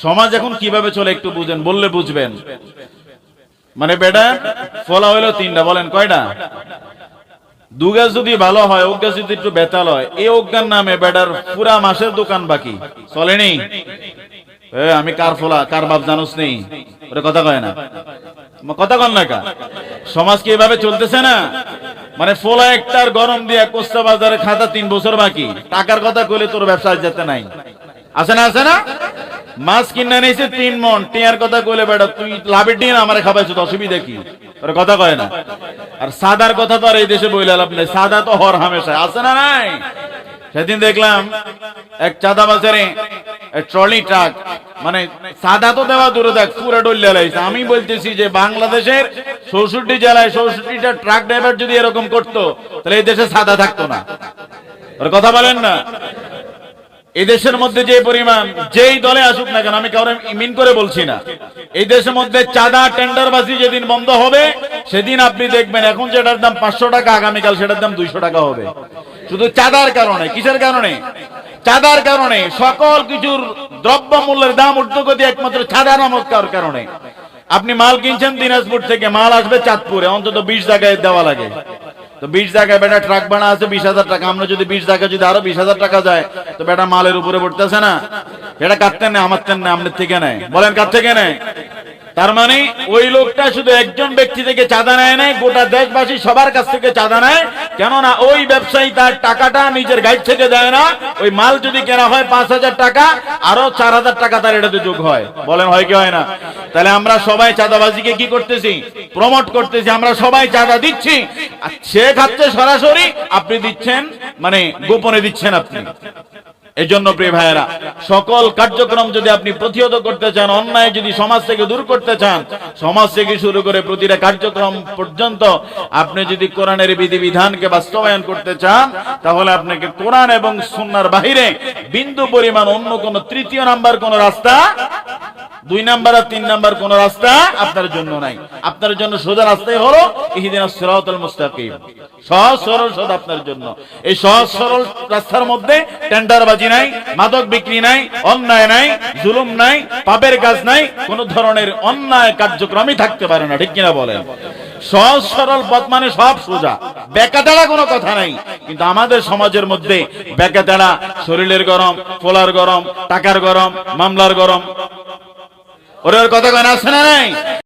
সমাজ এখন কিভাবে চলে একটু বুঝেন, বললে বুঝবেন। মানে বেটা ফলা হইলো তিনটা, বলেন কয়টা? দু গাছ যদি ভালো হয়, ওক গাছ যদি একটু বেতাল হয়, এই অজ্ঞান নামে বেটার পুরা মাসের দোকান বাকি চলেনি। আমি কার ফলা কার বাপ জানোস নেই, ওটা কথা কয় না, কথা কন না কা। সমাজ কি এভাবে চলতেছে না? মানে ফোলা একটার গরম দিয়ে কোস্তা বাজারে খাতা 3 বছর বাকি, টাকার কথা কইলে তোর ব্যবসায় যেতে নাই। আছে না, আছে না? মাছ কিনা নিয়েছে 3 মণ, টিয়ার কথা কইলে বেটা তুই লাভের ডিম আমারে খাবাইছ, অসুবিধা কি? ওর কথা কয় না। আর সাদার কথা তো আর এই দেশে বইলে লাভ নেই, সাদা তো হর হামেশা আছে না নাই? সেদিন দেখলাম এক চাঁদা বাজারে ট্রলি ট্রাক, মানে সাদা তো দেওয়া দূরে দেখ পুরো ডলিয়া লাইছে। আমি বলতেছি যে বাংলাদেশের 64 জেলায় 64টা ট্রাক ড্রাইভার যদি এরকম করতো, তাহলে এই দেশে সাদা থাকতো না। ওর কথা বলেন না। এই দেশের মধ্যে যে পরিমাণ, যেই দলে আসুক না কেন, আমি কারণ মিন করে বলছি না, এই দেশের মধ্যে চাঁদা টেন্ডারবাজি যেদিন বন্ধ হবে, সেদিন আপনি দেখবেন এখন যেটার দাম 500 টাকা, আগামীকাল সেটার দাম 200 টাকা হবে। শুধু চাঁদার কারণে। কিসের কারণে? চাঁদার কারণে। সকল কিছুর দ্রব্য মূল্যের দাম ঊর্ধ্বগতি একমাত্র চাঁদা নামক কারণে। আপনি মাল কিনছেন দিনাজপুর থেকে, মাল আসবে চাঁদপুরে, অন্তত 20 জায়গায় দেওয়া লাগে। তো 20 জায়গায় বেটা ট্রাক ভাড়া আছে 20,000 টাকা। আমরা যদি 20 জায়গায় যদি আরো 20,000 টাকা যায়, তো বেটা মালের উপরে পড়তেছে না? এটা কাটতেন না, আমার তেন না, আপনার থেকে নেয়। বলেন কার থেকে নেয়? তার মানে ওই লোকটা শুধু একজন ব্যক্তি থেকে চাঁদা নেয় নাই, গোটা দেশবাসী সবার কাছ থেকে চাঁদা নেয়। কেননা ওই ব্যবসায়ী তার টাকাটা নিজের গাইড থেকে দেয় না। ওই মাল যদি কেনা হয় 5,000 টাকা, আরো 4,000 টাকা তার এটাতে যোগ হয়। বলেন হয় কি হয় না? তাহলে আমরা সবাই চাঁদাবাজিকে কি করতেছি? প্রমোট করতেছি। আমরা সবাই চাঁদা দিচ্ছি, সে খাচ্ছে সরাসরি, আপনি দিচ্ছেন মানে গোপনে দিচ্ছেন আপনি। এই জন্য প্রিয় ভাইয়েরা, সকল কার্যক্রম যদি আপনি প্রতিহত করতে চান, অন্যায় যদি সমাজ থেকে দূর করতে চান, সমাজ থেকে শুরু করে প্রতিটা কার্যক্রম পর্যন্ত আপনি যদি কোরআনের বিধিবিধানকে বাস্তবায়ন করতে চান, তাহলে আপনাকে কোরআন এবং সুন্নাহর বাহিরে বিন্দু পরিমাণ অন্য কোন তৃতীয় নাম্বার কোন রাস্তা, 2 নাম্বার আর 3 নাম্বার কোন রাস্তা আপনার জন্য নাই। আপনার জন্য সোজা রাস্তাই হলো ইহদিনাস সিরাতাল মুস্তাকিম, সহজ সরল সোজা আপনার জন্য। এই সহজ সরল রাস্তার মধ্যে টেন্ডারবাজি নাই, মাদক বিক্রি নাই, অন্যায় নাই, জুলুম নাই, পাপের কাজ নাই, কোন ধরনের অন্যায় কার্যক্রমই থাকতে পারে না। ঠিক কিনা বলেন? সহজ সরল পথ মানে সব সোজা, বেকাতেড়া কোনো কথা নাই। কিন্তু আমাদের সমাজের মধ্যে বেকাতেড়া, শরীরের গরম, ফোলার গরম, টাকার গরম, মামলার গরম। ওর কথা কেন আছে না নাই?